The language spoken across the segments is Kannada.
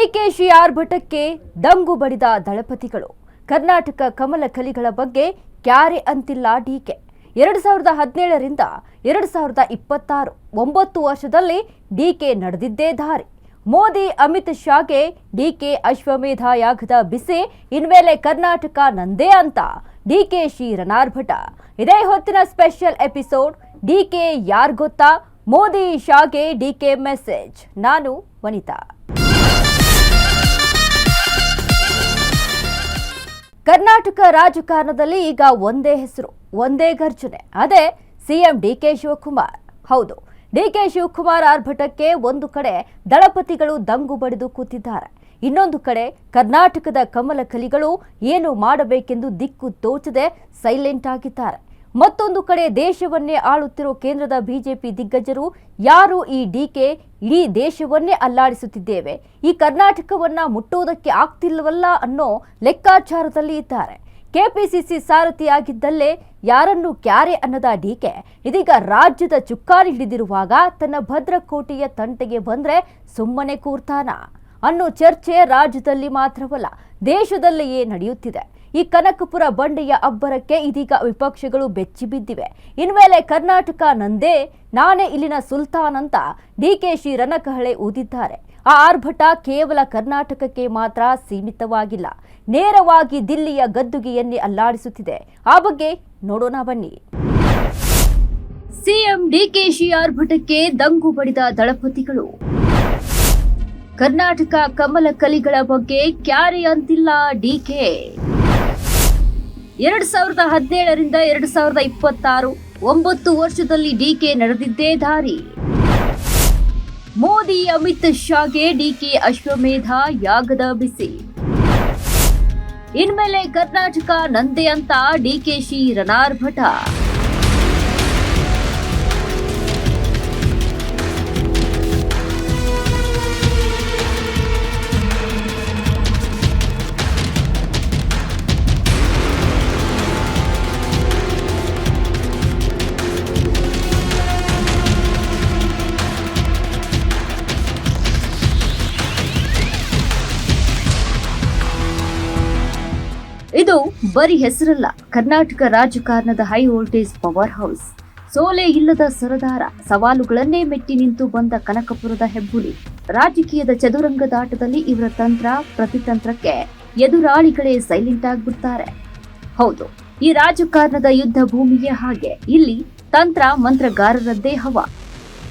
ಡಿಕೆಶಿ ಆರ್ಭಟಕ್ಕೆ ದಂಗು ಬಡಿದ ದಳಪತಿಗಳು. ಕರ್ನಾಟಕ ಕಮಲ ಕಲಿಗಳ ಬಗ್ಗೆ ಕ್ಯಾರೆ ಅಂತಿಲ್ಲ ಡಿಕೆ. 2017ರಿಂದ 2026 9 ವರ್ಷದಲ್ಲಿ ಡಿಕೆ ನಡೆದಿದ್ದೇ ದಾರಿ. ಮೋದಿ ಅಮಿತ್ ಶಾಗೆ ಡಿಕೆ ಅಶ್ವಮೇಧ ಯಾಗದ ಬಿಸಿ. ಇನ್ಮೇಲೆ ಕರ್ನಾಟಕ ನಂದೇ ಅಂತ ಡಿಕೆಶಿ ರಣಾರ್ಭಟ. ಇದೇ ಹೊತ್ತಿನ ಸ್ಪೆಷಲ್ ಎಪಿಸೋಡ್. ಡಿಕೆ ಯಾರ್ ಗೊತ್ತಾ? ಮೋದಿ ಶಾಗೆ ಡಿಕೆ ಮೆಸೇಜ್. ನಾನು ವನಿತಾ. ಕರ್ನಾಟಕ ರಾಜಕಾರಣದಲ್ಲಿ ಈಗ ಒಂದೇ ಹೆಸರು, ಒಂದೇ ಗರ್ಜನೆ. ಅದೇ ಸಿಎಂ ಡಿಕೆ ಶಿವಕುಮಾರ್. ಹೌದು, ಡಿಕೆ ಶಿವಕುಮಾರ್ ಆರ್ಭಟಕ್ಕೆ ಒಂದು ಕಡೆ ದಳಪತಿಗಳು ದಂಗು ಬಡಿದು ಕೂತಿದ್ದಾರೆ, ಇನ್ನೊಂದು ಕಡೆ ಕರ್ನಾಟಕದ ಕಮಲ ಕಲಿಗಳು ಏನು ಮಾಡಬೇಕೆಂದು ದಿಕ್ಕು ತೋಚದೆ ಸೈಲೆಂಟ್ ಆಗಿದ್ದಾರೆ. ಮತ್ತೊಂದು ಕಡೆ ದೇಶವನ್ನೇ ಆಳುತ್ತಿರೋ ಕೇಂದ್ರದ ಬಿಜೆಪಿ ದಿಗ್ಗಜರು ಯಾರು ಈ ಡಿಕೆ ಇಡೀ ದೇಶವನ್ನೇ ಅಲ್ಲಾಡಿಸುತ್ತಿದ್ದೇವೆ, ಈ ಕರ್ನಾಟಕವನ್ನ ಮುಟ್ಟುವುದಕ್ಕೆ ಆಗ್ತಿಲ್ವಲ್ಲ ಅನ್ನೋ ಲೆಕ್ಕಾಚಾರದಲ್ಲಿ ಇದ್ದಾರೆ. ಕೆಪಿಸಿಸಿ ಸಾರಥಿಯಾಗಿದ್ದಲ್ಲೇ ಯಾರನ್ನು ಕ್ಯಾರೆ ಅನ್ನದ ಡಿಕೆ ಇದೀಗ ರಾಜ್ಯದ ಚುಕ್ಕಾಣಿ ಹಿಡಿದಿರುವಾಗ ತನ್ನ ಭದ್ರಕೋಟೆಯ ತಂಟೆಗೆ ಬಂದ್ರೆ ಸುಮ್ಮನೆ ಕೂರ್ತಾನ ಅನ್ನೋ ಚರ್ಚೆ ರಾಜ್ಯದಲ್ಲಿ ಮಾತ್ರವಲ್ಲ, ದೇಶದಲ್ಲಿಯೇ ನಡೆಯುತ್ತಿದೆ. ಈ ಕನಕಪುರ ಬಂಡೆಯ ಅಬ್ಬರಕ್ಕೆ ಇದೀಗ ವಿಪಕ್ಷಗಳು ಬೆಚ್ಚಿ ಬಿದ್ದಿವೆ. ಇನ್ಮೇಲೆ ಕರ್ನಾಟಕ ನಂದೇ, ನಾನೇ ಇಲ್ಲಿನ ಸುಲ್ತಾನ್ ಅಂತ ಡಿಕೆಶಿ ರಣಕಹಳೆ ಊದಿದ್ದಾರೆ. ಆ ಆರ್ಭಟ ಕೇವಲ ಕರ್ನಾಟಕಕ್ಕೆ ಮಾತ್ರ ಸೀಮಿತವಾಗಿಲ್ಲ, ನೇರವಾಗಿ ದಿಲ್ಲಿಯ ಗದ್ದುಗೆಯನ್ನೇ ಅಲ್ಲಾಡಿಸುತ್ತಿದೆ. ಆ ಬಗ್ಗೆ ನೋಡೋಣ ಬನ್ನಿ. ಸಿಎಂ ಡಿಕೆಶಿ ಆರ್ಭಟಕ್ಕೆ ದಂಗು ಬಡಿದ ದಳಪತಿಗಳು. ಕರ್ನಾಟಕ ಕಮಲ ಕಲಿಗಳ ಬಗ್ಗೆ ಕ್ಯಾರೆ ಅಂತಿಲ್ಲ ಡಿಕೆ. 2017ರಿಂದ 2026 9 ವರ್ಷದಲ್ಲಿ ಡಿಕೆ ನಡೆದಿದ್ದೇ ದಾರಿ. ಮೋದಿ ಅಮಿತ್ ಶಾಗೆ ಡಿಕೆ ಅಶ್ವಮೇಧ ಯಾಗದ ಬಿಸಿ. ಇನ್ಮೇಲೆ ಕರ್ನಾಟಕ ನಂದೇ ಅಂತ ಡಿಕೆಶಿ ರಣಾರ್ಭಟ. ಇದು ಬರೀ ಹೆಸರಲ್ಲ, ಕರ್ನಾಟಕ ರಾಜಕಾರಣದ ಹೈ ವೋಲ್ಟೇಜ್ ಪವರ್ ಹೌಸ್. ಸೋಲೆ ಇಲ್ಲದ ಸರದಾರ, ಸವಾಲುಗಳನ್ನೇ ಮೆಟ್ಟಿ ನಿಂತು ಬಂದ ಕನಕಪುರದ ಹೆಬ್ಬುಲಿ. ರಾಜಕೀಯದ ಚದುರಂಗದಾಟದಲ್ಲಿ ಇವರ ತಂತ್ರ ಪ್ರತಿತಂತ್ರಕ್ಕೆ ಎದುರಾಳಿಗಳೇ ಸೈಲೆಂಟ್ ಆಗ್ಬಿಡ್ತಾರೆ. ಹೌದು, ಈ ರಾಜಕಾರಣದ ಯುದ್ಧ ಭೂಮಿಯೇ ಹಾಗೆ. ಇಲ್ಲಿ ತಂತ್ರ ಮಂತ್ರಗಾರರದ್ದೇ ಹವಾ.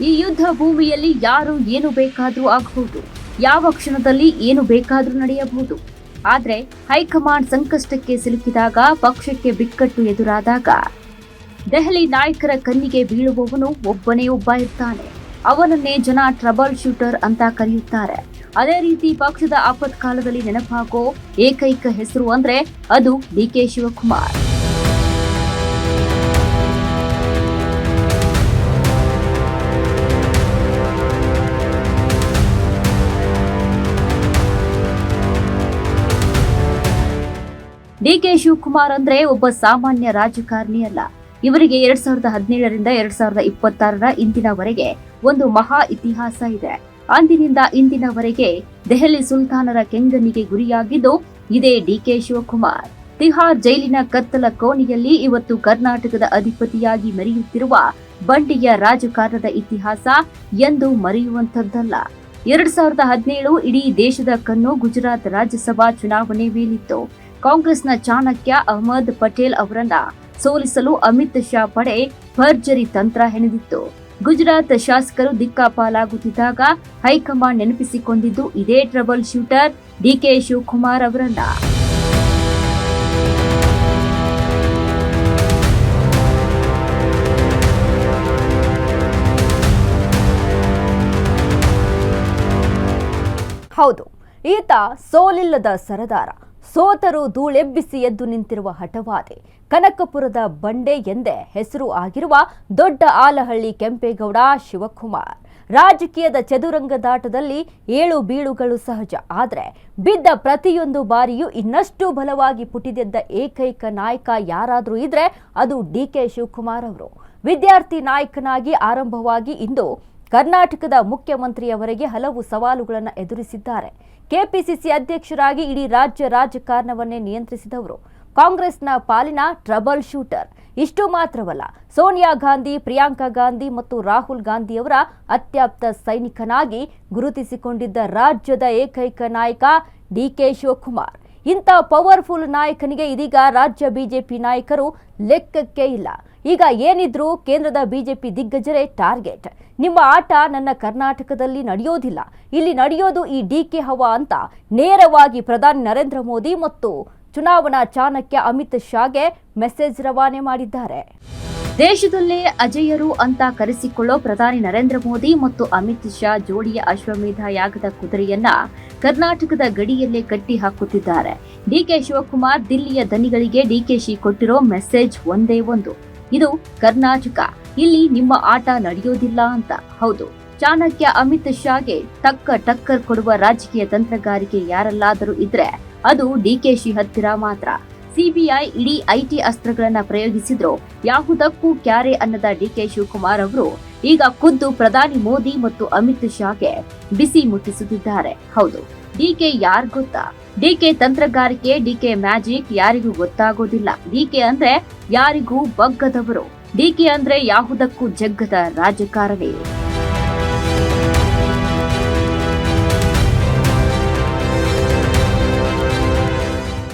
ಈ ಯುದ್ಧ ಭೂಮಿಯಲ್ಲಿ ಯಾರು ಏನು ಬೇಕಾದ್ರೂ ಆಗಬಹುದು, ಯಾವ ಕ್ಷಣದಲ್ಲಿ ಏನು ಬೇಕಾದ್ರೂ ನಡೆಯಬಹುದು. ಆದ್ರೆ ಹೈಕಮಾಂಡ್ ಸಂಕಷ್ಟಕ್ಕೆ ಸಿಲುಕಿದಾಗ, ಪಕ್ಷಕ್ಕೆ ಬಿಕ್ಕಟ್ಟು ಎದುರಾದಾಗ ದೆಹಲಿ ನಾಯಕರ ಕಣ್ಣಿಗೆ ಬೀಳುವವನು ಒಬ್ಬನೇ ಒಬ್ಬ ಇರ್ತಾನೆ. ಅವನನ್ನೇ ಜನ ಟ್ರಬಲ್ ಶೂಟರ್ ಅಂತ ಕರೆಯುತ್ತಾರೆ. ಅದೇ ರೀತಿ ಪಕ್ಷದ ಆಪತ್ಕಾಲದಲ್ಲಿ ನೆನಪಾಗೋ ಏಕೈಕ ಹೆಸರು ಅಂದ್ರೆ ಅದು ಡಿಕೆ ಶಿವಕುಮಾರ್. ಡಿಕೆ ಶಿವಕುಮಾರ್ ಅಂದ್ರೆ ಒಬ್ಬ ಸಾಮಾನ್ಯ ರಾಜಕಾರಣಿ ಅಲ್ಲ. ಇವರಿಗೆ 2017ರಿಂದ 2026 ಇಂದಿನವರೆಗೆ ಒಂದು ಮಹಾ ಇತಿಹಾಸ ಇದೆ. ಅಂದಿನಿಂದ ಇಂದಿನವರೆಗೆ ದೆಹಲಿ ಸುಲ್ತಾನರ ಕೆಂಗಣ್ಣಿಗೆ ಗುರಿಯಾಗಿದ್ದು ಇದೇ ಡಿಕೆ ಶಿವಕುಮಾರ್. ತಿಹಾರ್ ಜೈಲಿನ ಕತ್ತಲ ಕೋಣೆಯಲ್ಲಿ ಇವತ್ತು ಕರ್ನಾಟಕದ ಅಧಿಪತಿಯಾಗಿ ಮೆರೆಯುತ್ತಿರುವ ಬಂಡೆಯ ರಾಜಕಾರಣದ ಇತಿಹಾಸ ಎಂದು ಮರೆಯುವಂತದ್ದಲ್ಲ. 2017 ಇಡೀ ದೇಶದ ಕಣ್ಣು ಗುಜರಾತ್ ರಾಜ್ಯಸಭಾ ಚುನಾವಣೆ ಮೇಲಿತ್ತು. ಕಾಂಗ್ರೆಸ್ನ ಚಾಣಕ್ಯ ಅಹಮದ್ ಪಟೇಲ್ ಅವರನ್ನ ಸೋಲಿಸಲು ಅಮಿತ್ ಶಾ ಪಡೆ ಭರ್ಜರಿ ತಂತ್ರ ಹೆಣೆದಿತ್ತು. ಗುಜರಾತ್ ಶಾಸಕರು ದಿಕ್ಕಾಪಾಲಾಗುತ್ತಿದ್ದಾಗ ಹೈಕಮಾಂಡ್ ನೆನಪಿಸಿಕೊಂಡಿದ್ದು ಇದೇ ಟ್ರಬಲ್ ಶೂಟರ್ ಡಿಕೆ ಶಿವಕುಮಾರ್ ಅವರನ್ನ. ಹೌದು, ಈತ ಸೋಲಿಲ್ಲದ ಸರದಾರ, ಸೋತರು ಧೂಳೆಬ್ಬಿಸಿ ಎದ್ದು ನಿಂತಿರುವ ಹಠವಾದಿ. ಕನಕಪುರದ ಬಂಡೆ ಎಂದೇ ಹೆಸರು ಆಗಿರುವ ದೊಡ್ಡ ಆಲಹಳ್ಳಿ ಕೆಂಪೇಗೌಡ ಶಿವಕುಮಾರ್. ರಾಜಕೀಯದ ಚದುರಂಗದಾಟದಲ್ಲಿ ಏಳು ಬೀಳುಗಳು ಸಹಜ, ಆದರೆ ಬಿದ್ದ ಪ್ರತಿಯೊಂದು ಬಾರಿಯೂ ಇನ್ನಷ್ಟು ಬಲವಾಗಿ ಪುಟಿದೆದ್ದ ಏಕೈಕ ನಾಯಕ ಯಾರಾದರೂ ಇದ್ರೆ ಅದು ಡಿಕೆ ಶಿವಕುಮಾರ್ ಅವರು. ವಿದ್ಯಾರ್ಥಿ ನಾಯಕನಾಗಿ ಆರಂಭವಾಗಿ ಇಂದು ಕರ್ನಾಟಕದ ಮುಖ್ಯಮಂತ್ರಿಯವರಿಗೆ ಹಲವು ಸವಾಲುಗಳನ್ನು ಎದುರಿಸಿದ್ದಾರೆ. ಕೆಪಿಸಿಸಿ ಅಧ್ಯಕ್ಷರಾಗಿ ಇಡೀ ರಾಜ್ಯ ರಾಜಕಾರಣವನ್ನೇ ನಿಯಂತ್ರಿಸಿದವರು. ಕಾಂಗ್ರೆಸ್ನ ಪಾಲಿನ ಟ್ರಬಲ್ ಶೂಟರ್. ಇಷ್ಟು ಮಾತ್ರವಲ್ಲ, ಸೋನಿಯಾ ಗಾಂಧಿ, ಪ್ರಿಯಾಂಕಾ ಗಾಂಧಿ ಮತ್ತು ರಾಹುಲ್ ಗಾಂಧಿಯವರ ಅತ್ಯಾಪ್ತ ಸೈನಿಕನಾಗಿ ಗುರುತಿಸಿಕೊಂಡಿದ್ದ ರಾಜ್ಯದ ಏಕೈಕ ನಾಯಕ ಡಿಕೆ ಶಿವಕುಮಾರ್. ಇಂಥ ಪವರ್ಫುಲ್ ನಾಯಕನಿಗೆ ಇದೀಗ ರಾಜ್ಯ ಬಿಜೆಪಿ ನಾಯಕರು ಲೆಕ್ಕಕ್ಕೆ ಇಲ್ಲ. ಈಗ ಏನಿದ್ರೂ ಕೇಂದ್ರದ ಬಿಜೆಪಿ ದಿಗ್ಗಜರೇ ಟಾರ್ಗೆಟ್. ನಿಮ್ಮ ಆಟ ನನ್ನ ಕರ್ನಾಟಕದಲ್ಲಿ ನಡೆಯೋದಿಲ್ಲ, ಇಲ್ಲಿ ನಡೆಯೋದು ಈ ಡಿಕೆ ಹವಾ ಅಂತ ನೇರವಾಗಿ ಪ್ರಧಾನಿ ನರೇಂದ್ರ ಮೋದಿ ಮತ್ತು ಚುನಾವಣಾ ಚಾಣಕ್ಯ ಅಮಿತ್ ಶಾಗೆ ಮೆಸೇಜ್ ರವಾನೆ ಮಾಡಿದ್ದಾರೆ. ದೇಶದಲ್ಲೇ ಅಜೇಯರು ಅಂತ ಕರೆಸಿಕೊಳ್ಳೋ ಪ್ರಧಾನಿ ನರೇಂದ್ರ ಮೋದಿ ಮತ್ತು ಅಮಿತ್ ಶಾ ಜೋಡಿಯ ಅಶ್ವಮೇಧ ಯಾಗದ ಕುದುರೆಯನ್ನ ಕರ್ನಾಟಕದ ಗಡಿಯಲ್ಲೇ ಕಟ್ಟಿ ಹಾಕುತ್ತಿದ್ದಾರೆ. ಡಿಕೆ ಶಿವಕುಮಾರ್ ದಿಲ್ಲಿಯ ದನಿಗಳಿಗೆ ಡಿಕೆಶಿ ಕೊಟ್ಟಿರೋ ಮೆಸೇಜ್ ಒಂದೇ ಒಂದು, ಇದು ಕರ್ನಾಟಕ, ಇಲ್ಲಿ ನಿಮ್ಮ ಆಟ ನಡೆಯೋದಿಲ್ಲ ಅಂತ. ಹೌದು, ಚಾಣಕ್ಯ ಅಮಿತ್ ಶಾಗೆ ತಕ್ಕ ಟಕ್ಕರ್ ಕೊಡುವ ರಾಜಕೀಯ ತಂತ್ರಗಾರಿಕೆ ಯಾರಲ್ಲಾದರೂ ಇದ್ರೆ ಅದು ಡಿಕೆಶಿ ಹತ್ತಿರ ಮಾತ್ರ. ಸಿಬಿಐ ಇಡೀ ಐಟಿ ಅಸ್ತ್ರಗಳನ್ನ ಪ್ರಯೋಗಿಸಿದ್ರು ಯಾವುದಕ್ಕೂ ಕ್ಯಾರೆ ಅನ್ನದ ಡಿಕೆ ಶಿವಕುಮಾರ್ ಅವರು ಈಗ ಖುದ್ದು ಪ್ರಧಾನಿ ಮೋದಿ ಮತ್ತು ಅಮಿತ್ ಶಾಗೆ ಬಿಸಿ ಮುಟ್ಟಿಸುತ್ತಿದ್ದಾರೆ. ಹೌದು, ಡಿಕೆ ಯಾರ್ ಗೊತ್ತಾ? ಡಿಕೆ ತಂತ್ರಗಾರಿಕೆ, ಡಿಕೆ ಮ್ಯಾಜಿಕ್ ಯಾರಿಗೂ ಗೊತ್ತಾಗೋದಿಲ್ಲ. ಡಿಕೆ ಅಂದ್ರೆ ಯಾರಿಗೂ ಬಗ್ಗದವರು. ಡಿಕೆ ಅಂದ್ರೆ ಯಾವುದಕ್ಕೂ ಜಗ್ಗದ ರಾಜಕಾರಣಿ.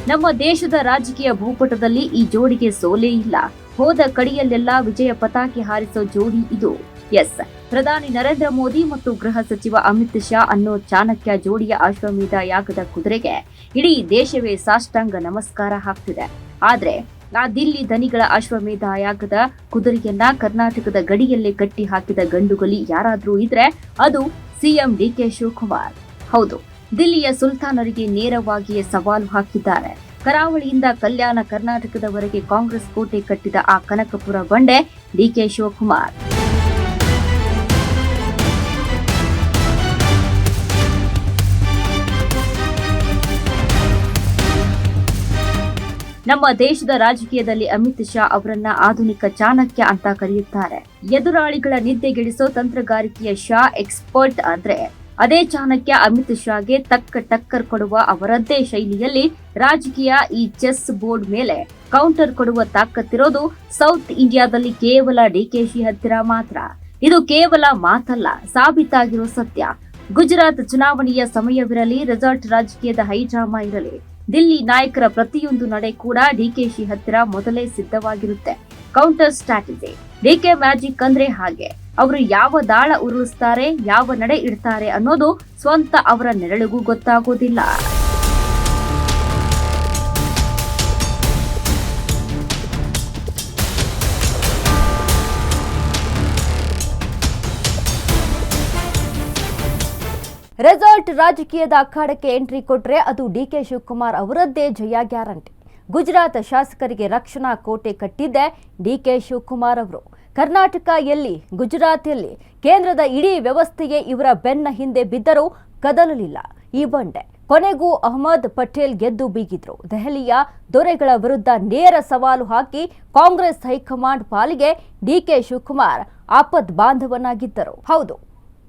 ನಮ್ಮ ದೇಶದ ರಾಜಕೀಯ ಭೂಪಟದಲ್ಲಿ ಈ ಜೋಡಿಗೆ ಸೋಲೇ ಇಲ್ಲ. ಹೋದ ಕಡಿಯಲ್ಲೆಲ್ಲ ವಿಜಯ ಪತಾಕೆ ಹಾರಿಸೋ ಜೋಡಿ ಇದು. ಎಸ್, ಪ್ರಧಾನಿ ನರೇಂದ್ರ ಮೋದಿ ಮತ್ತು ಗೃಹ ಸಚಿವ ಅಮಿತ್ ಶಾ ಅನ್ನೋ ಚಾಣಕ್ಯ ಜೋಡಿಯ ಅಶ್ವಮೇಧ ಯಾಗದ ಕುದುರೆಗೆ ಇಡೀ ದೇಶವೇ ಸಾಷ್ಟಾಂಗ ನಮಸ್ಕಾರ ಹಾಕ್ತಿದೆ. ಆದ್ರೆ ಆ ದಿಲ್ಲಿ ದನಿಗಳ ಅಶ್ವಮೇಧ ಯಾಗದ ಕುದುರೆಯನ್ನ ಕರ್ನಾಟಕದ ಗಡಿಯಲ್ಲೇ ಕಟ್ಟಿ ಹಾಕಿದ ಗಂಡುಗಲಿ ಯಾರಾದ್ರೂ ಇದ್ರೆ ಅದು ಸಿಎಂ ಡಿಕೆ ಶಿವಕುಮಾರ್. ಹೌದು, ದಿಲ್ಲಿಯ ಸುಲ್ತಾನರಿಗೆ ನೇರವಾಗಿಯೇ ಸವಾಲು ಹಾಕಿದ್ದಾರೆ. ಕರಾವಳಿಯಿಂದ ಕಲ್ಯಾಣ ಕರ್ನಾಟಕದವರೆಗೆ ಕಾಂಗ್ರೆಸ್ ಕೋಟೆ ಕಟ್ಟಿದ ಆ ಕನಕಪುರ ಬಂಡೆ ಡಿಕೆ ಶಿವಕುಮಾರ್. ನಮ್ಮ ದೇಶದ ರಾಜಕೀಯದಲ್ಲಿ ಅಮಿತ್ ಶಾ ಅವರನ್ನ ಆಧುನಿಕ ಚಾಣಕ್ಯ ಅಂತ ಕರೆಯುತ್ತಾರೆ. ಎದುರಾಳಿಗಳ ನಿದ್ದೆಗೆಡಿಸೋ ತಂತ್ರಗಾರಿಕೆಯ ಶಾ ಎಕ್ಸ್ಪರ್ಟ್ ಆದ್ರೆ ಅದೇ ಚಾಣಕ್ಯ ಅಮಿತ್ ಶಾಗೆ ತಕ್ಕ ಟಕ್ಕರ್ ಕೊಡುವ ಅವರದ್ದೇ ಶೈಲಿಯಲ್ಲಿ ರಾಜಕೀಯ ಈ ಚೆಸ್ ಬೋರ್ಡ್ ಮೇಲೆ ಕೌಂಟರ್ ಕೊಡುವ ತಾಕತ್ತಿರೋದು ಸೌತ್ ಇಂಡಿಯಾದಲ್ಲಿ ಕೇವಲ ಡಿಕೆಶಿ ಹತ್ತಿರ ಮಾತ್ರ. ಇದು ಕೇವಲ ಮಾತಲ್ಲ, ಸಾಬೀತಾಗಿರೋ ಸತ್ಯ. ಗುಜರಾತ್ ಚುನಾವಣೆಯ ಸಮಯವಿರಲಿ, ರೆಸಾರ್ಟ್ ರಾಜಕೀಯದ ಹೈಡ್ರಾಮಾ ಇರಲಿ, ದಿಲ್ಲಿ ನಾಯಕರ ಪ್ರತಿಯೊಂದು ನಡೆ ಕೂಡ ಡಿಕೆಶಿ ಹತ್ತಿರ ಮೊದಲೇ ಸಿದ್ಧವಾಗಿರುತ್ತೆ. Counter strategy. ಡಿಕೆ ಮ್ಯಾಜಿಕ್ ಅಂದ್ರೆ ಹಾಗೆ. ಅವರು ಯಾವ ದಾಳ ಉರುಳಿಸ್ತಾರೆ, ಯಾವ ನಡೆ ಇಡ್ತಾರೆ ಅನ್ನೋದು ಸ್ವಂತ ಅವರ ನೆರಳಿಗೂ ಗೊತ್ತಾಗೋದಿಲ್ಲ. ರೆಸಾರ್ಟ್ ರಾಜಕೀಯದ ಅಖಾಡಕ್ಕೆ ಎಂಟ್ರಿ ಕೊಟ್ರೆ ಅದು ಡಿಕೆ ಶಿವಕುಮಾರ್ ಅವರದ್ದೇ ಜಯ ಗ್ಯಾರಂಟಿ. ಗುಜರಾತ್ ಶಾಸಕರಿಗೆ ರಕ್ಷಣಾ ಕೋಟೆ ಕಟ್ಟಿದ್ದೆ ಡಿಕೆ ಶಿವಕುಮಾರ್ ಅವರು. ಕರ್ನಾಟಕ ಎಲ್ಲಿ, ಗುಜರಾತ್ ಎಲ್ಲಿ, ಕೇಂದ್ರದ ಇಡೀ ವ್ಯವಸ್ಥೆಯೇ ಇವರ ಬೆನ್ನ ಹಿಂದೆ ಬಿದ್ದರೂ ಕದಲಲಿಲ್ಲ ಈ ಬಂಡೆ. ಕೊನೆಗೂ ಅಹಮದ್ ಪಟೇಲ್ ಗೆದ್ದು ಬೀಗಿದ್ರು. ದೆಹಲಿಯ ದೊರೆಗಳ ವಿರುದ್ಧ ನೇರ ಸವಾಲು ಹಾಕಿ ಕಾಂಗ್ರೆಸ್ ಹೈಕಮಾಂಡ್ ಪಾಲಿಗೆ ಡಿಕೆ ಶಿವಕುಮಾರ್ ಆಪದ್ ಬಾಂಧವನಾಗಿದ್ದರು. ಹೌದು,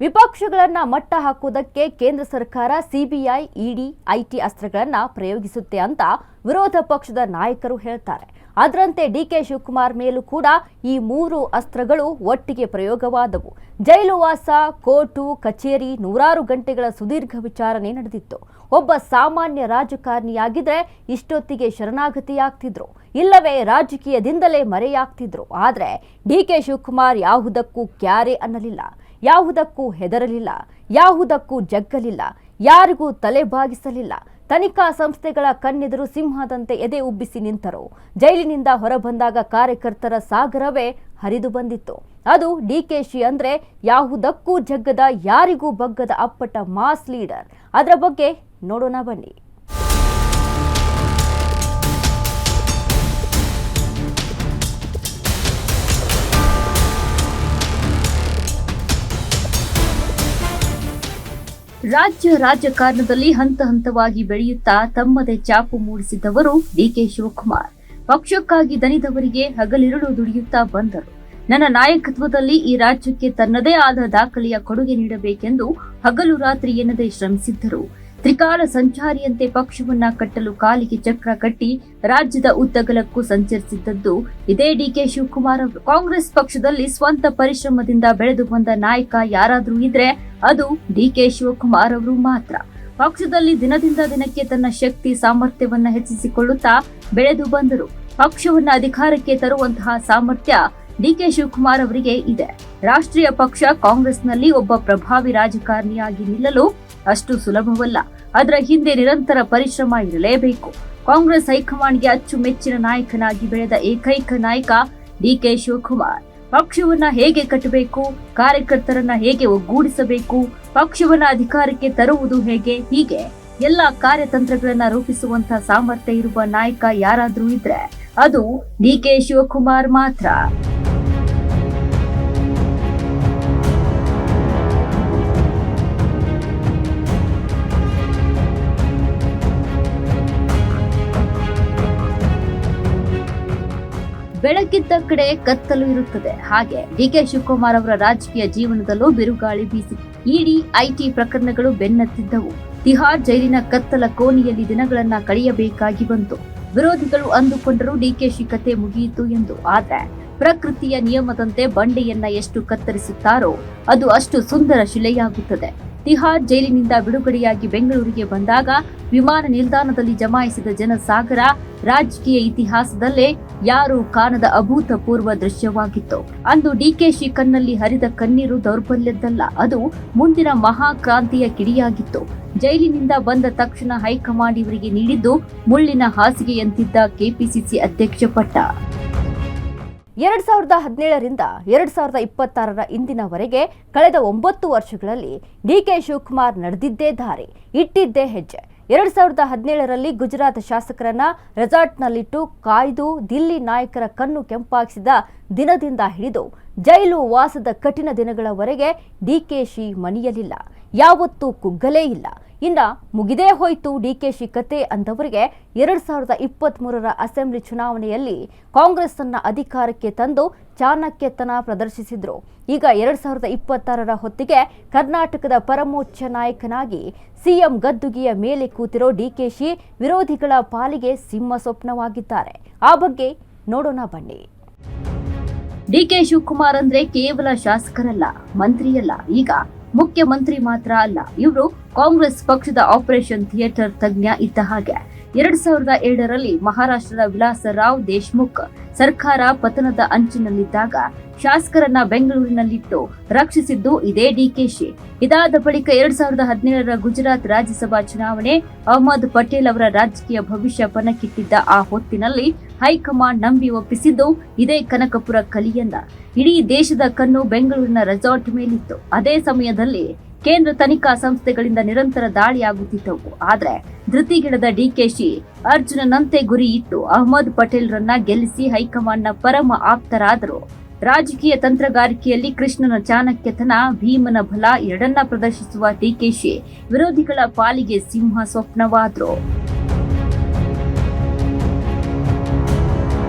ವಿಪಕ್ಷಗಳನ್ನ ಮಟ್ಟ ಹಾಕುವುದಕ್ಕೆ ಕೇಂದ್ರ ಸರ್ಕಾರ ಸಿಬಿಐ, ಇಡಿ, ಐಟಿ ಅಸ್ತ್ರಗಳನ್ನ ಪ್ರಯೋಗಿಸುತ್ತೆ ಅಂತ ವಿರೋಧ ಪಕ್ಷದ ನಾಯಕರು ಹೇಳ್ತಾರೆ. ಅದರಂತೆ ಡಿಕೆ ಶಿವಕುಮಾರ್ ಮೇಲೂ ಕೂಡ ಈ 3 ಅಸ್ತ್ರಗಳು ಒಟ್ಟಿಗೆ ಪ್ರಯೋಗವಾದವು. ಜೈಲುವಾಸ, ಕೋರ್ಟು, ಕಚೇರಿ, ನೂರಾರು ಗಂಟೆಗಳ ಸುದೀರ್ಘ ವಿಚಾರಣೆ ನಡೆದಿತ್ತು. ಒಬ್ಬ ಸಾಮಾನ್ಯ ರಾಜಕಾರಣಿಯಾಗಿದ್ರೆ ಇಷ್ಟೊತ್ತಿಗೆ ಶರಣಾಗತಿಯಾಗ್ತಿದ್ರು, ಇಲ್ಲವೇ ರಾಜಕೀಯದಿಂದಲೇ ಮರೆಯಾಗ್ತಿದ್ರು. ಆದ್ರೆ ಡಿಕೆ ಶಿವಕುಮಾರ್ ಯಾವುದಕ್ಕೂ ಕ್ಯಾರೆ ಅನ್ನಲಿಲ್ಲ, ಯಾವುದಕ್ಕೂ ಹೆದರಲಿಲ್ಲ, ಯಾವುದಕ್ಕೂ ಜಗ್ಗಲಿಲ್ಲ, ಯಾರಿಗೂ ತಲೆ ಬಾಗಿಸಲಿಲ್ಲ. ತನಿಖಾ ಸಂಸ್ಥೆಗಳ ಕಣ್ಣೆದುರು ಸಿಂಹದಂತೆ ಎದೆ ಉಬ್ಬಿಸಿ ನಿಂತರು. ಜೈಲಿನಿಂದ ಹೊರಬಂದಾಗ ಕಾರ್ಯಕರ್ತರ ಸಾಗರವೇ ಹರಿದು ಬಂದಿತ್ತು. ಅದು ಡಿಕೆಶಿ ಅಂದ್ರೆ ಯಾವುದಕ್ಕೂ ಜಗ್ಗದ, ಯಾರಿಗೂ ಬಗ್ಗದ ಅಪ್ಪಟ ಮಾಸ್ ಲೀಡರ್. ಅದರ ಬಗ್ಗೆ ನೋಡೋಣ ಬನ್ನಿ. ರಾಜ್ಯ ರಾಜಕಾರಣದಲ್ಲಿ ಹಂತ ಹಂತವಾಗಿ ಬೆಳೆಯುತ್ತಾ ತಮ್ಮದೇ ಛಾಪು ಮೂಡಿಸಿದವರು ಡಿಕೆ ಶಿವಕುಮಾರ್. ಪಕ್ಷಕ್ಕಾಗಿ ದನಿದವರಿಗೆ ಹಗಲಿರುಳು ದುಡಿಯುತ್ತಾ ಬಂದರು. ನನ್ನ ನಾಯಕತ್ವದಲ್ಲಿ ಈ ರಾಜ್ಯಕ್ಕೆ ತನ್ನದೇ ಆದ ದಾಖಲೆಯ ಕೊಡುಗೆ ನೀಡಬೇಕೆಂದು ಹಗಲು ರಾತ್ರಿ ಎನ್ನದೇ ಶ್ರಮಿಸಿದ್ದರು. ತ್ರಿಕಾಲ ಸಂಚಾರಿಯಂತೆ ಪಕ್ಷವನ್ನ ಕಟ್ಟಲು ಕಾಲಿಗೆ ಚಕ್ರ ಕಟ್ಟಿ ರಾಜ್ಯದ ಉದ್ದಗಲಕ್ಕೂ ಸಂಚರಿಸಿದ್ದದ್ದು ಇದೇ ಡಿಕೆ ಶಿವಕುಮಾರ್ ಅವರು. ಕಾಂಗ್ರೆಸ್ ಪಕ್ಷದಲ್ಲಿ ಸ್ವಂತ ಪರಿಶ್ರಮದಿಂದ ಬೆಳೆದು ಬಂದ ನಾಯಕ ಯಾರಾದ್ರೂ ಇದ್ರೆ ಅದು ಡಿಕೆ ಶಿವಕುಮಾರ್ ಅವರು ಮಾತ್ರ. ಪಕ್ಷದಲ್ಲಿ ದಿನದಿಂದ ದಿನಕ್ಕೆ ತನ್ನ ಶಕ್ತಿ ಸಾಮರ್ಥ್ಯವನ್ನ ಹೆಚ್ಚಿಸಿಕೊಳ್ಳುತ್ತಾ ಬೆಳೆದು ಬಂದರು. ಪಕ್ಷವನ್ನ ಅಧಿಕಾರಕ್ಕೆ ತರುವಂತಹ ಸಾಮರ್ಥ್ಯ ಡಿಕೆ ಶಿವಕುಮಾರ್ ಅವರಿಗೆ ಇದೆ. ರಾಷ್ಟ್ರೀಯ ಪಕ್ಷ ಕಾಂಗ್ರೆಸ್ನಲ್ಲಿ ಒಬ್ಬ ಪ್ರಭಾವಿ ರಾಜಕಾರಣಿಯಾಗಿ ನಿಲ್ಲಲು ಅಷ್ಟು ಸುಲಭವಲ್ಲ. ಅದರ ಹಿಂದೆ ನಿರಂತರ ಪರಿಶ್ರಮ ಇರಲೇಬೇಕು. ಕಾಂಗ್ರೆಸ್ ಹೈಕಮಾಂಡ್ಗೆ ಅಚ್ಚುಮೆಚ್ಚಿನ ನಾಯಕನಾಗಿ ಬೆಳೆದ ಏಕೈಕ ನಾಯಕ ಡಿಕೆ ಶಿವಕುಮಾರ್. ಪಕ್ಷವನ್ನ ಹೇಗೆ ಕಟ್ಟಬೇಕು, ಕಾರ್ಯಕರ್ತರನ್ನ ಹೇಗೆ ಒಗ್ಗೂಡಿಸಬೇಕು, ಪಕ್ಷವನ್ನ ಅಧಿಕಾರಕ್ಕೆ ತರುವುದು ಹೇಗೆ, ಹೀಗೆ ಎಲ್ಲ ಕಾರ್ಯತಂತ್ರಗಳನ್ನ ರೂಪಿಸುವಂತಹ ಸಾಮರ್ಥ್ಯ ಇರುವ ನಾಯಕ ಯಾರಾದ್ರೂ ಇದ್ರೆ ಅದು ಡಿಕೆ ಶಿವಕುಮಾರ್ ಮಾತ್ರ. ಬೆಳಕಿದ್ದ ಕಡೆ ಕತ್ತಲು ಇರುತ್ತದೆ. ಹಾಗೆ ಡಿಕೆ ಶಿವಕುಮಾರ್ ಅವರ ರಾಜಕೀಯ ಜೀವನದಲ್ಲೂ ಬಿರುಗಾಳಿ ಬೀಸಿತು. ಇಡಿ ಐಟಿ ಪ್ರಕರಣಗಳು ಬೆನ್ನತ್ತಿದ್ದವು. ತಿಹಾರ್ ಜೈಲಿನ ಕತ್ತಲ ಕೋಣೆಯಲ್ಲಿ ದಿನಗಳನ್ನ ಕಳೆಯಬೇಕಾಗಿ ಬಂತು. ವಿರೋಧಿಗಳು ಅಂದುಕೊಂಡರು ಡಿಕೆಶಿ ಕತೆ ಮುಗಿಯಿತು ಎಂದು. ಆದ್ರೆ ಪ್ರಕೃತಿಯ ನಿಯಮದಂತೆ ಬಂಡೆಯನ್ನ ಎಷ್ಟು ಕತ್ತರಿಸುತ್ತಾರೋ ಅದು ಅಷ್ಟು ಸುಂದರ ಶಿಲೆಯಾಗುತ್ತದೆ. ತಿಹಾರ್ ಜೈಲಿನಿಂದ ಬಿಡುಗಡೆಯಾಗಿ ಬೆಂಗಳೂರಿಗೆ ಬಂದಾಗ ವಿಮಾನ ನಿಲ್ದಾಣದಲ್ಲಿ ಜಮಾಯಿಸಿದ ಜನಸಾಗರ ರಾಜಕೀಯ ಇತಿಹಾಸದಲ್ಲೇ ಯಾರೂ ಕಾಣದ ಅಭೂತಪೂರ್ವ ದೃಶ್ಯವಾಗಿತ್ತು. ಅಂದು ಡಿಕೆಶಿ ಕಣ್ಣಲ್ಲಿ ಹರಿದ ಕಣ್ಣೀರು ದೌರ್ಬಲ್ಯದ್ದಲ್ಲ, ಅದು ಮುಂದಿನ ಮಹಾಕ್ರಾಂತಿಯ ಕಿಡಿಯಾಗಿತ್ತು. ಜೈಲಿನಿಂದ ಬಂದ ತಕ್ಷಣ ಹೈಕಮಾಂಡ್ ಇವರಿಗೆ ನೀಡಿದ್ದು ಮುಳ್ಳಿನ ಹಾಸಿಗೆಯಂತಿದ್ದ ಕೆಪಿಸಿಸಿ ಅಧ್ಯಕ್ಷ ಪಟ್ಟ. 2017ರಿಂದ 2026ರ ಇಂದಿನವರೆಗೆ ಕಳೆದ 9 ವರ್ಷಗಳಲ್ಲಿ ಡಿಕೆ ಶಿವಕುಮಾರ್ ನಡೆದಿದ್ದೇ ದಾರಿ, ಇಟ್ಟಿದ್ದೇ ಹೆಜ್ಜೆ. 2017ರಲ್ಲಿ ಗುಜರಾತ್ ಶಾಸಕರನ್ನ ರೆಸಾರ್ಟ್ನಲ್ಲಿಟ್ಟು ಕಾಯ್ದು ದಿಲ್ಲಿ ನಾಯಕರ ಕಣ್ಣು ಕೆಂಪಾಗಿಸಿದ ದಿನದಿಂದ ಹಿಡಿದು ಜೈಲು ವಾಸದ ಕಠಿಣ ದಿನಗಳವರೆಗೆ ಡಿಕೆಶಿ ಮನೆಯಲಿಲ್ಲ, ಯಾವತ್ತೂ ಕುಗ್ಗಲೇ ಇಲ್ಲ. ಇನ್ನ ಮುಗಿದೇ ಹೋಯ್ತು ಡಿಕೆಶಿ ಕತೆ ಅಂದವರಿಗೆ 2023ರ ಅಸೆಂಬ್ಲಿ ಚುನಾವಣೆಯಲ್ಲಿ ಕಾಂಗ್ರೆಸ್ ಅನ್ನ ಅಧಿಕಾರಕ್ಕೆ ತಂದು ಚಾಣಕ್ಯತನ ಪ್ರದರ್ಶಿಸಿದ್ರು. ಈಗ 2026ರ ಹೊತ್ತಿಗೆ ಕರ್ನಾಟಕದ ಪರಮೋಚ್ಚ ನಾಯಕನಾಗಿ ಸಿಎಂ ಗದ್ದುಗೆಯ ಮೇಲೆ ಕೂತಿರೋ ಡಿಕೆಶಿ ವಿರೋಧಿಗಳ ಪಾಲಿಗೆ ಸಿಂಹ ಸ್ವಪ್ನವಾಗಿದ್ದಾರೆ. ಆ ಬಗ್ಗೆ ನೋಡೋಣ ಬನ್ನಿ. ಡಿಕೆ ಶಿವಕುಮಾರ್ ಅಂದ್ರೆ ಕೇವಲ ಶಾಸಕರಲ್ಲ, ಮಂತ್ರಿಯಲ್ಲ, ಈಗ ಮುಖ್ಯಮಂತ್ರಿ ಮಾತ್ರ ಅಲ್ಲ. ಇವರು ಕಾಂಗ್ರೆಸ್ ಪಕ್ಷದ ಆಪರೇಷನ್ ಥಿಯೇಟರ್ ತಜ್ಞ ಇದ್ದ ಹಾಗೆ. 2007ರಲ್ಲಿ ಮಹಾರಾಷ್ಟ್ರದ ವಿಲಾಸರಾವ್ ದೇಶ್ಮುಖ್ ಸರ್ಕಾರ ಪತನದ ಅಂಚಿನಲ್ಲಿದ್ದಾಗ ಶಾಸಕರನ್ನ ಬೆಂಗಳೂರಿನಲ್ಲಿಟ್ಟು ರಕ್ಷಿಸಿದ್ದು ಇದೇ ಡಿಕೆಶಿ. ಇದಾದ ಬಳಿಕ 2017ರ ಗುಜರಾತ್ ರಾಜ್ಯಸಭಾ ಚುನಾವಣೆ ಅಹಮದ್ ಪಟೇಲ್ ಅವರ ರಾಜಕೀಯ ಭವಿಷ್ಯ ಪಣಕ್ಕಿಟ್ಟಿದ್ದ ಆ ಹೊತ್ತಿನಲ್ಲಿ ಹೈಕಮಾಂಡ್ ನಂಬಿ ಒಪ್ಪಿಸಿದ್ದು ಇದೇ ಕನಕಪುರ ಕಲಿಯನ್ನ. ಇಡೀ ದೇಶದ ಕಣ್ಣು ಬೆಂಗಳೂರಿನ ರೆಸಾರ್ಟ್ ಮೇಲಿತ್ತು. ಅದೇ ಸಮಯದಲ್ಲಿ ಕೇಂದ್ರ ತನಿಖಾ ಸಂಸ್ಥೆಗಳಿಂದ ನಿರಂತರ ದಾಳಿಯಾಗುತ್ತಿದ್ದವು. ಆದ್ರೆ ಧೃತಿಗಿಡದ ಡಿಕೆಶಿ ಅರ್ಜುನನಂತೆ ಗುರಿ ಇಟ್ಟು ಅಹಮದ್ ಪಟೇಲ್ರನ್ನ ಗೆಲ್ಲಿಸಿ ಹೈಕಮಾಂಡ್ನ ಪರಮ ಆಪ್ತರಾದರು. ರಾಜಕೀಯ ತಂತ್ರಗಾರಿಕೆಯಲ್ಲಿ ಕೃಷ್ಣನ ಚಾಣಕ್ಯತನ, ಭೀಮನ ಬಲ ಎರಡನ್ನ ಪ್ರದರ್ಶಿಸುವ ಡಿಕೆಶಿ ವಿರೋಧಿಗಳ ಪಾಲಿಗೆ ಸಿಂಹ ಸ್ವಪ್ನವಾದ್ರು.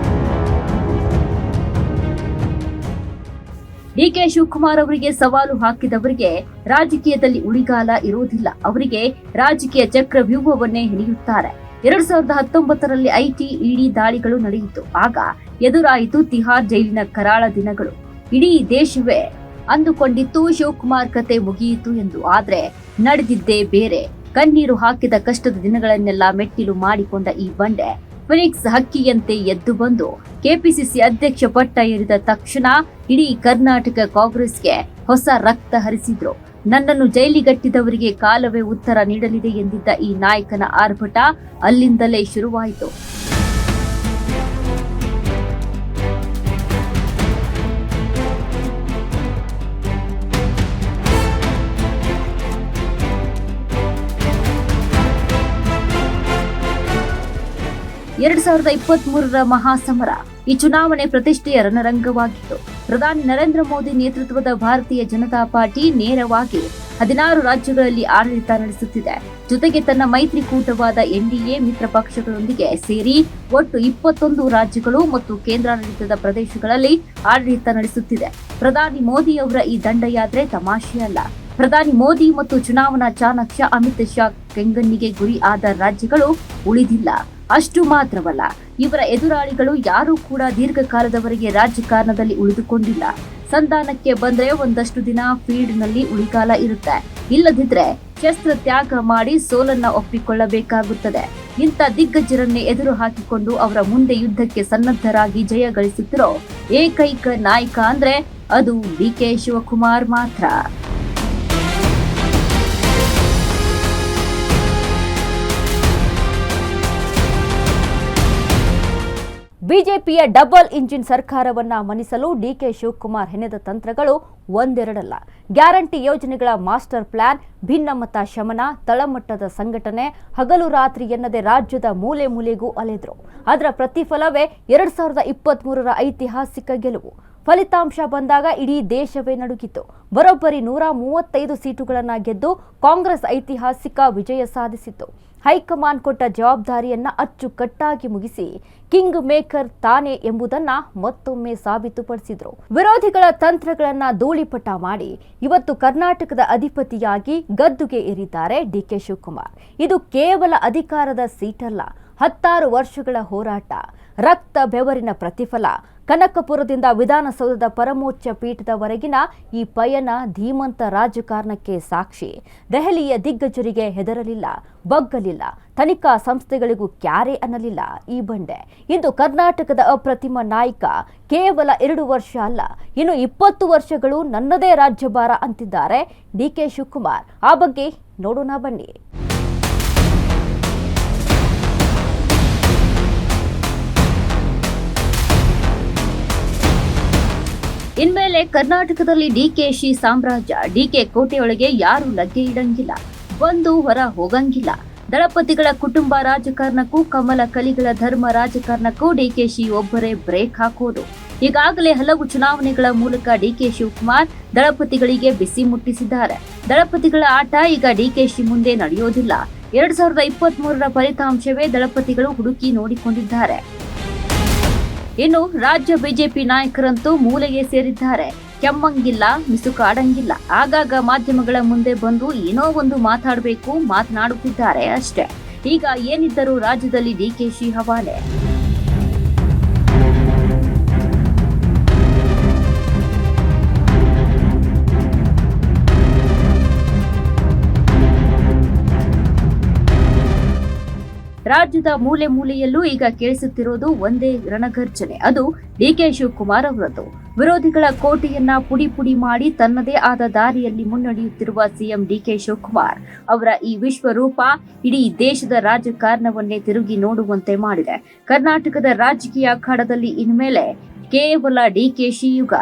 ಡಿಕೆ ಶಿವಕುಮಾರ್ ಅವರಿಗೆ ಸವಾಲು ಹಾಕಿದವರಿಗೆ ರಾಜಕೀಯದಲ್ಲಿ ಉಳಿಗಾಲ ಇರುವುದಿಲ್ಲ. ಅವರಿಗೆ ರಾಜಕೀಯ ಚಕ್ರವ್ಯೂಹವನ್ನೇ ಹಿಡಿಯುತ್ತಾರೆ. 2019ರಲ್ಲಿ ಐಟಿ ಇಡಿ ದಾಳಿಗಳು ನಡೆಯಿತು. ಆಗ ಎದುರಾಯಿತು ತಿಹಾರ್ ಜೈಲಿನ ಕರಾಳ ದಿನಗಳು. ಇಡೀ ದೇಶವೇ ಅಂದುಕೊಂಡಿತ್ತು ಶಿವಕುಮಾರ್ ಕತೆ ಮುಗಿಯಿತು ಎಂದು. ಆದ್ರೆ ನಡೆದಿದ್ದೇ ಬೇರೆ. ಕಣ್ಣೀರು ಹಾಕಿದ ಕಷ್ಟದ ದಿನಗಳನ್ನೆಲ್ಲ ಮೆಟ್ಟಿಲು ಮಾಡಿಕೊಂಡ ಈ ಬಂಡೆ ಫಿನಿಕ್ಸ್ ಹಕ್ಕಿಯಂತೆ ಎದ್ದು ಬಂದು ಕೆಪಿಸಿಸಿ ಅಧ್ಯಕ್ಷ ಪಟ್ಟ ಏರಿದ ತಕ್ಷಣ ಇಡೀ ಕರ್ನಾಟಕ ಕಾಂಗ್ರೆಸ್ಗೆ ಹೊಸ ರಕ್ತ ಹರಿಸಿದ್ರು. ನನ್ನನ್ನು ಜೈಲಿಗಟ್ಟಿದವರಿಗೆ ಕಾಲವೇ ಉತ್ತರ ನೀಡಲಿದೆ ಎಂದಿದ್ದ ಈ ನಾಯಕನ ಆರ್ಭಟ ಅಲ್ಲಿಂದಲೇ ಶುರುವಾಯಿತು. ಎರಡ್ 2023ರ ಮಹಾಸಮರ. ಈ ಚುನಾವಣೆ ಪ್ರತಿಷ್ಠೆಯ ರಣರಂಗವಾಗಿತ್ತು. ಪ್ರಧಾನಿ ನರೇಂದ್ರ ಮೋದಿ ನೇತೃತ್ವದ ಭಾರತೀಯ ಜನತಾ ಪಾರ್ಟಿ ನೇರವಾಗಿ 16 ರಾಜ್ಯಗಳಲ್ಲಿ ಆಡಳಿತ ನಡೆಸುತ್ತಿದೆ. ಜೊತೆಗೆ ತನ್ನ ಮೈತ್ರಿಕೂಟವಾದ ಎನ್ಡಿಎ ಮಿತ್ರ ಪಕ್ಷಗಳೊಂದಿಗೆ ಸೇರಿ ಒಟ್ಟು 21 ರಾಜ್ಯಗಳು ಮತ್ತು ಕೇಂದ್ರಾಡಳಿತದ ಪ್ರದೇಶಗಳಲ್ಲಿ ಆಡಳಿತ ನಡೆಸುತ್ತಿದೆ. ಪ್ರಧಾನಿ ಮೋದಿ ಅವರ ಈ ದಂಡಯಾತ್ರೆ ತಮಾಷೆಯಲ್ಲ. ಪ್ರಧಾನಿ ಮೋದಿ ಮತ್ತು ಚುನಾವಣಾ ಚಾಣಕ್ಯ ಅಮಿತ್ ಶಾ ಕೆಂಗಣ್ಣಿಗೆ ಗುರಿ ಆದ ರಾಜ್ಯಗಳು ಉಳಿದಿಲ್ಲ. ಅಷ್ಟು ಮಾತ್ರವಲ್ಲ, ಇವರ ಎದುರಾಳಿಗಳು ಯಾರೂ ಕೂಡ ದೀರ್ಘಕಾಲದವರೆಗೆ ರಾಜಕಾರಣದಲ್ಲಿ ಉಳಿದುಕೊಂಡಿಲ್ಲ. ಸಂಧಾನಕ್ಕೆ ಬಂದ್ರೆ ಒಂದಷ್ಟು ದಿನ ಫೀಲ್ಡ್ನಲ್ಲಿ ಉಳಿಗಾಲ ಇರುತ್ತೆ, ಇಲ್ಲದಿದ್ರೆ ಶಸ್ತ್ರ ತ್ಯಾಗ ಮಾಡಿ ಸೋಲನ್ನ ಒಪ್ಪಿಕೊಳ್ಳಬೇಕಾಗುತ್ತದೆ. ಇಂಥ ದಿಗ್ಗಜರನ್ನೇ ಎದುರು ಹಾಕಿಕೊಂಡು ಅವರ ಮುಂದೆ ಯುದ್ಧಕ್ಕೆ ಸನ್ನದ್ಧರಾಗಿ ಜಯ ಗಳಿಸುತ್ತಿರೋ ಏಕೈಕ ನಾಯಕ ಅಂದ್ರೆ ಅದು ಡಿಕೆ ಶಿವಕುಮಾರ್ ಮಾತ್ರ. ಬಿಜೆಪಿಯ ಡಬಲ್ ಇಂಜಿನ್ ಸರ್ಕಾರವನ್ನ ಮಣಿಸಲು ಡಿಕೆ ಶಿವಕುಮಾರ್ ಹೆಣೆದ ತಂತ್ರಗಳು ಒಂದೆರಡಲ್ಲ. ಗ್ಯಾರಂಟಿ ಯೋಜನೆಗಳ ಮಾಸ್ಟರ್ ಪ್ಲಾನ್, ಭಿನ್ನಮತ ಶಮನ, ತಳಮಟ್ಟದ ಸಂಘಟನೆ, ಹಗಲು ರಾತ್ರಿ ಎನ್ನದೆ ರಾಜ್ಯದ ಮೂಲೆ ಮೂಲೆಗೂ ಅಲೆದ್ರು. ಅದರ ಪ್ರತಿಫಲವೇ 2023ರ ಐತಿಹಾಸಿಕ ಗೆಲುವು. ಫಲಿತಾಂಶ ಬಂದಾಗ ಇಡೀ ದೇಶವೇ ನಡುಗಿತು. ಬರೋಬ್ಬರಿ 135 ಸೀಟುಗಳನ್ನು ಗೆದ್ದು ಕಾಂಗ್ರೆಸ್ ಐತಿಹಾಸಿಕ ವಿಜಯ ಸಾಧಿಸಿತು. ಹೈಕಮಾಂಡ್ ಕೊಟ್ಟ ಜವಾಬ್ದಾರಿಯನ್ನ ಅಚ್ಚುಕಟ್ಟಾಗಿ ಮುಗಿಸಿ ಕಿಂಗ್ ಮೇಕರ್ ತಾನೇ ಎಂಬುದನ್ನ ಮತ್ತೊಮ್ಮೆ ಸಾಬೀತುಪಡಿಸಿದ್ರು. ವಿರೋಧಿಗಳ ತಂತ್ರಗಳನ್ನ ಧೂಳಿಪಟ ಮಾಡಿ ಇವತ್ತು ಕರ್ನಾಟಕದ ಅಧಿಪತಿಯಾಗಿ ಗದ್ದುಗೆ ಏರಿದ್ದಾರೆ ಡಿಕೆ ಶಿವಕುಮಾರ್. ಇದು ಕೇವಲ ಅಧಿಕಾರದ ಸೀಟಲ್ಲ, 16 ವರ್ಷಗಳ ಹೋರಾಟ, ರಕ್ತ ಬೆವರಿನ ಪ್ರತಿಫಲ. ಕನಕಪುರದಿಂದ ವಿಧಾನಸೌಧದ ಪರಮೋಚ್ಚ ಪೀಠದವರೆಗಿನ ಈ ಪಯಣ ಧೀಮಂತ ರಾಜಕಾರಣಕ್ಕೆ ಸಾಕ್ಷಿ. ದೆಹಲಿಯ ದಿಗ್ಗಜರಿಗೆ ಹೆದರಲಿಲ್ಲ, ಬಗ್ಗಲಿಲ್ಲ, ತನಿಖಾ ಸಂಸ್ಥೆಗಳಿಗೂ ಕ್ಯಾರೆ ಅನ್ನಲಿಲ್ಲ ಈ ಬಂಡೆ. ಇಂದು ಕರ್ನಾಟಕದ ಅಪ್ರತಿಮ ನಾಯಕ ಕೇವಲ 2 ವರ್ಷ ಅಲ್ಲ, ಇನ್ನು 20 ವರ್ಷಗಳು ನನ್ನದೇ ರಾಜ್ಯಭಾರ ಅಂತಿದ್ದಾರೆ ಡಿಕೆ ಶಿವಕುಮಾರ್. ಆ ಬಗ್ಗೆ ನೋಡೋಣ ಬನ್ನಿ. ಇನ್ಮೇಲೆ ಕರ್ನಾಟಕದಲ್ಲಿ ಡಿಕೆಶಿ ಸಾಮ್ರಾಜ್ಯ. ಡಿಕೆ ಕೋಟೆಯೊಳಗೆ ಯಾರು ಲಗ್ಗೆ ಇಡಂಗಿಲ್ಲ, ಬಂದು ಹೊರ ಹೋಗಂಗಿಲ್ಲ. ದಳಪತಿಗಳ ಕುಟುಂಬ ರಾಜಕಾರಣಕ್ಕೂ ಕಮಲ ಕಲಿಗಳ ಧರ್ಮ ರಾಜಕಾರಣಕ್ಕೂ ಡಿಕೆಶಿ ಒಬ್ಬರೇ ಬ್ರೇಕ್ ಹಾಕೋದು. ಈಗಾಗಲೇ ಹಲವು ಚುನಾವಣೆಗಳ ಮೂಲಕ ಡಿಕೆ ಶಿವಕುಮಾರ್ ದಳಪತಿಗಳಿಗೆ ಬಿಸಿ ಮುಟ್ಟಿಸಿದ್ದಾರೆ. ದಳಪತಿಗಳ ಆಟ ಈಗ ಡಿಕೆಶಿ ಮುಂದೆ ನಡೆಯೋದಿಲ್ಲ. 2023ರ ಫಲಿತಾಂಶವೇ ದಳಪತಿಗಳು ಹುಡುಕಿ ನೋಡಿಕೊಂಡಿದ್ದಾರೆ. ಇನ್ನು ರಾಜ್ಯ ಬಿಜೆಪಿ ನಾಯಕರಂತೂ ಮೂಲೆಗೆ ಸೇರಿದ್ದಾರೆ. ಕೆಮ್ಮಂಗಿಲ್ಲ, ಮಿಸುಕಾಡಂಗಿಲ್ಲ. ಆಗಾಗ ಮಾಧ್ಯಮಗಳ ಮುಂದೆ ಬಂದು ಏನೋ ಒಂದು ಮಾತನಾಡುತ್ತಿದ್ದಾರೆ ಅಷ್ಟೇ. ಈಗ ಏನಿದ್ದರೂ ರಾಜ್ಯದಲ್ಲಿ ಡಿಕೆಶಿ ಹವಾಲೆ. ರಾಜ್ಯದ ಮೂಲೆ ಮೂಲೆಯಲ್ಲೂ ಈಗ ಕೇಳಿಸುತ್ತಿರೋದು ಒಂದೇ ರಣಗರ್ಜನೆ, ಅದು ಡಿಕೆ ಶಿವಕುಮಾರ್ ಅವರದ್ದು. ವಿರೋಧಿಗಳ ಕೋಟೆಯನ್ನ ಪುಡಿ ಪುಡಿ ಮಾಡಿ ತನ್ನದೇ ಆದ ದಾರಿಯಲ್ಲಿ ಮುನ್ನಡೆಯುತ್ತಿರುವ ಸಿಎಂ ಡಿಕೆ ಶಿವಕುಮಾರ್ ಅವರ ಈ ವಿಶ್ವರೂಪ ಇಡೀ ದೇಶದ ರಾಜಕಾರಣವನ್ನೇ ತಿರುಗಿ ನೋಡುವಂತೆ ಮಾಡಿದೆ. ಕರ್ನಾಟಕದ ರಾಜಕೀಯ ಅಖಾಡದಲ್ಲಿ ಇನ್ಮೇಲೆ ಕೇವಲ ಡಿಕೆಶಿ ಯುಗ.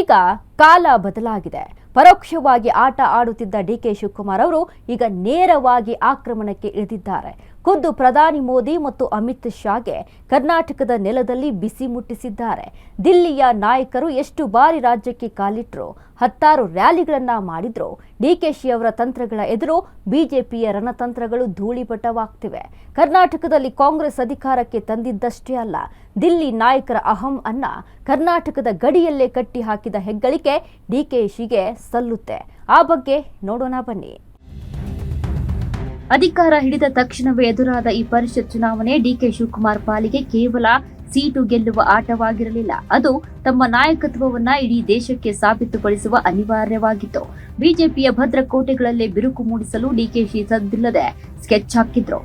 ಈಗ ಕಾಲ ಬದಲಾಗಿದೆ. ಪರೋಕ್ಷವಾಗಿ ಆಟ ಆಡುತ್ತಿದ್ದ ಡಿಕೆ ಶಿವಕುಮಾರ್ ಅವರು ಈಗ ನೇರವಾಗಿ ಆಕ್ರಮಣಕ್ಕೆ ಇಳಿದಿದ್ದಾರೆ. ಖುದ್ದು ಪ್ರಧಾನಿ ಮೋದಿ ಮತ್ತು ಅಮಿತ್ ಶಾಗೆ ಕರ್ನಾಟಕದ ನೆಲದಲ್ಲಿ ಬಿಸಿ ಮುಟ್ಟಿಸಿದ್ದಾರೆ. ದಿಲ್ಲಿಯ ನಾಯಕರು ಎಷ್ಟು ಬಾರಿ ರಾಜ್ಯಕ್ಕೆ ಕಾಲಿಟ್ರು, 16 ರ್ಯಾಲಿಗಳನ್ನ ಮಾಡಿದ್ರು. ಡಿಕೆಶಿ ಅವರ ತಂತ್ರಗಳ ಎದುರು ಬಿಜೆಪಿಯ ರಣತಂತ್ರಗಳು ಧೂಳಿಪಟವಾಗ್ತಿವೆ. ಕರ್ನಾಟಕದಲ್ಲಿ ಕಾಂಗ್ರೆಸ್ ಅಧಿಕಾರಕ್ಕೆ ತಂದಿದ್ದಷ್ಟೇ ಅಲ್ಲ, ದಿಲ್ಲಿ ನಾಯಕರ ಅಹಂ ಅನ್ನ ಕರ್ನಾಟಕದ ಗಡಿಯಲ್ಲೇ ಕಟ್ಟಿ ಹಾಕಿದ ಹೆಗ್ಗಳಿಕೆ ಡಿಕೆಶಿಗೆ ಸಲ್ಲುತ್ತೆ. ಆ ಬಗ್ಗೆ ನೋಡೋಣ ಬನ್ನಿ. ಅಧಿಕಾರ ಹಿಡಿದ ತಕ್ಷಣವೇ ಎದುರಾದ ಈ ಪರಿಷತ್ ಚುನಾವಣೆ ಡಿಕೆ ಶಿವಕುಮಾರ್ ಪಾಲಿಗೆ ಕೇವಲ ಸೀಟು ಗೆಲ್ಲುವ ಆಟವಾಗಿರಲಿಲ್ಲ. ಅದು ತಮ್ಮ ನಾಯಕತ್ವವನ್ನ ಇಡೀ ದೇಶಕ್ಕೆ ಸಾಬೀತುಪಡಿಸುವ ಅನಿವಾರ್ಯವಾಗಿತ್ತು. ಬಿಜೆಪಿಯ ಭದ್ರಕೋಟೆಗಳಲ್ಲೇ ಬಿರುಕು ಮೂಡಿಸಲು ಡಿಕೆಶಿ ಸದ್ದಿಲ್ಲದೆ ಸ್ಕೆಚ್ ಹಾಕಿದ್ರು.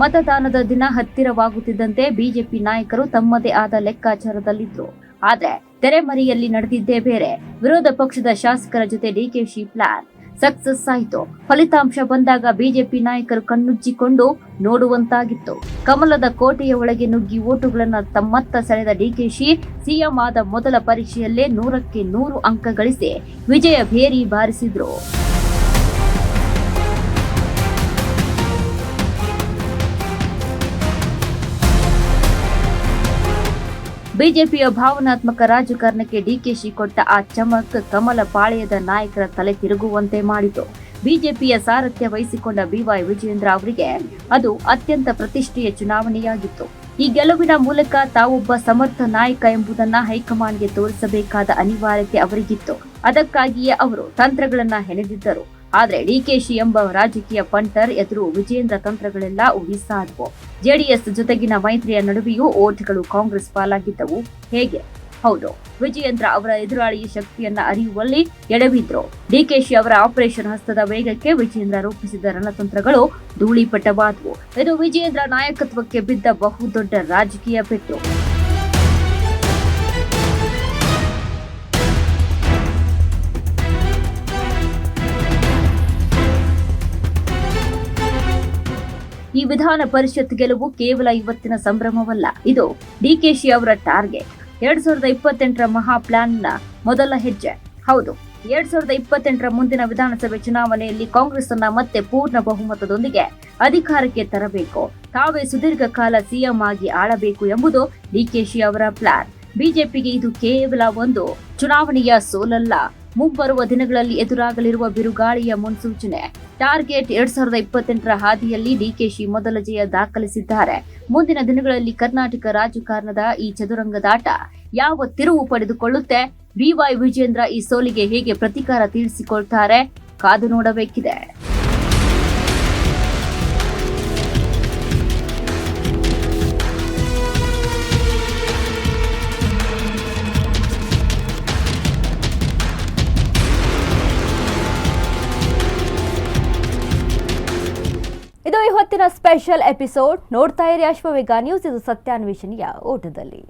ಮತದಾನದ ದಿನ ಹತ್ತಿರವಾಗುತ್ತಿದ್ದಂತೆ ಬಿಜೆಪಿ ನಾಯಕರು ತಮ್ಮದೇ ಆದ ಲೆಕ್ಕಾಚಾರದಲ್ಲಿದ್ರು. ಆದ್ರೆ ತೆರೆಮರೆಯಲ್ಲಿ ನಡೆದಿದ್ದೇ ಬೇರೆ. ವಿರೋಧ ಪಕ್ಷದ ಶಾಸಕರ ಜೊತೆ ಡಿಕೆಶಿ ಪ್ಲಾನ್ ಸಕ್ಸಸ್ ಆಯಿತು. ಫಲಿತಾಂಶ ಬಂದಾಗ ಬಿಜೆಪಿ ನಾಯಕರು ಕಣ್ಣುಜ್ಜಿಕೊಂಡು ನೋಡುವಂತಾಗಿತ್ತು. ಕಮಲದ ಕೋಟೆಯ ಒಳಗೆ ನುಗ್ಗಿ ಓಟುಗಳನ್ನು ತಮ್ಮತ್ತ ಸೆಳೆದ ಡಿಕೆಶಿ ಸಿಎಂ ಆದ ಮೊದಲ ಪರೀಕ್ಷೆಯಲ್ಲೇ 100ಕ್ಕೆ 100 ಅಂಕ ಗಳಿಸಿ ವಿಜಯ ಭೇರಿ ಬಾರಿಸಿದ್ರು. ಬಿಜೆಪಿಯ ಭಾವನಾತ್ಮಕ ರಾಜಕಾರಣಕ್ಕೆ ಡಿಕೆಶಿ ಕೊಟ್ಟ ಆ ಚಮಕ್ ಕಮಲ ಪಾಳೆಯದ ನಾಯಕರ ತಲೆ ತಿರುಗುವಂತೆ ಮಾಡಿತು. ಬಿಜೆಪಿಯ ಸಾರಥ್ಯ ವಹಿಸಿಕೊಂಡ ಬಿವೈ ವಿಜಯೇಂದ್ರ ಅವರಿಗೆ ಅದು ಅತ್ಯಂತ ಪ್ರತಿಷ್ಠೆಯ ಚುನಾವಣೆಯಾಗಿತ್ತು. ಈ ಗೆಲುವಿನ ಮೂಲಕ ತಾವೊಬ್ಬ ಸಮರ್ಥ ನಾಯಕ ಎಂಬುದನ್ನ ಹೈಕಮಾಂಡ್ಗೆ ತೋರಿಸಬೇಕಾದ ಅನಿವಾರ್ಯತೆ ಅವರಿಗಿತ್ತು. ಅದಕ್ಕಾಗಿಯೇ ಅವರು ತಂತ್ರಗಳನ್ನ ಹೆಣೆದಿದ್ದರು. ಆದ್ರೆ ಡಿಕೆಶಿ ಎಂಬ ರಾಜಕೀಯ ಪಂಟರ್ ಎದುರು ವಿಜಯೇಂದ್ರ ತಂತ್ರಗಳೆಲ್ಲ ಊಹಿಸಾದವು. ಜೆಡಿಎಸ್ ಜೊತೆಗಿನ ಮೈತ್ರಿಯ ನಡುವೆಯೂ ಓಟ್ಗಳು ಕಾಂಗ್ರೆಸ್ ಪಾಲಾಗಿದ್ದವು. ಹೇಗೆ? ಹೌದು, ವಿಜಯೇಂದ್ರ ಅವರ ಎದುರಾಳಿಯ ಶಕ್ತಿಯನ್ನ ಅರಿಯುವಲ್ಲಿ ಎಡವಿದ್ರು. ಡಿಕೆಶಿ ಅವರ ಆಪರೇಷನ್ ಹಸ್ತದ ವೇಗಕ್ಕೆ ವಿಜಯೇಂದ್ರ ರೂಪಿಸಿದ ರಣತಂತ್ರಗಳು ಧೂಳಿಪಟವಾದವು. ಇದು ವಿಜಯೇಂದ್ರ ನಾಯಕತ್ವಕ್ಕೆ ಬಿದ್ದ ಬಹುದೊಡ್ಡ ರಾಜಕೀಯ ಪೆಟ್ಟು. ಈ ವಿಧಾನ ಪರಿಷತ್ ಗೆಲುವು ಕೇವಲ ಇವತ್ತಿನ ಸಂಭ್ರಮವಲ್ಲ, ಇದು ಡಿಕೆಶಿ ಅವರ ಟಾರ್ಗೆಟ್. 2028ರ ಮಹಾ ಪ್ಲಾನ್ನ ಮೊದಲ ಹೆಜ್ಜೆ. ಹೌದು, 2028ರ ಮುಂದಿನ ವಿಧಾನಸಭೆ ಚುನಾವಣೆಯಲ್ಲಿ ಕಾಂಗ್ರೆಸ್ ಅನ್ನ ಮತ್ತೆ ಪೂರ್ಣ ಬಹುಮತದೊಂದಿಗೆ ಅಧಿಕಾರಕ್ಕೆ ತರಬೇಕು. ತಾವೇ ಸುದೀರ್ಘ ಕಾಲ ಸಿಎಂ ಆಗಿ ಆಳಬೇಕು ಎಂಬುದು ಡಿಕೆಶಿ ಅವರ ಪ್ಲಾನ್. ಬಿಜೆಪಿಗೆ ಇದು ಕೇವಲ ಒಂದು ಚುನಾವಣೆಯ ಸೋಲಲ್ಲ, ಮುಂಬರುವ ದಿನಗಳಲ್ಲಿ ಎದುರಾಗಲಿರುವ ಬಿರುಗಾಳಿಯ ಮುನ್ಸೂಚನೆ. ಟಾರ್ಗೆಟ್ 2028ರ ಹಾದಿಯಲ್ಲಿ ಡಿಕೆಶಿ ಮೊದಲ ಜಯ ದಾಖಲಿಸಿದ್ದಾರೆ. ಮುಂದಿನ ದಿನಗಳಲ್ಲಿ ಕರ್ನಾಟಕ ರಾಜಕಾರಣದ ಈ ಚದುರಂಗದಾಟ ಯಾವ ತಿರುವು ಪಡೆದುಕೊಳ್ಳುತ್ತೆ? ಬಿವೈ ವಿಜಯೇಂದ್ರ ಈ ಸೋಲಿಗೆ ಹೇಗೆ ಪ್ರತೀಕಾರ ತೀರಿಸಿಕೊಳ್ತಾರೆ? ಕಾದು ನೋಡಬೇಕಿದೆ. ಇದು ಈ ಹೊತ್ತಿನ ಸ್ಪೆಷಲ್ ಎಪಿಸೋಡ್. ನೋಡ್ತಾ ಇರಿ ಅಶ್ವವೇಗ ನ್ಯೂಸ್, ಇದು ಸತ್ಯಾನ್ವೇಷಣೆಯ ಓಟದಲ್ಲಿ.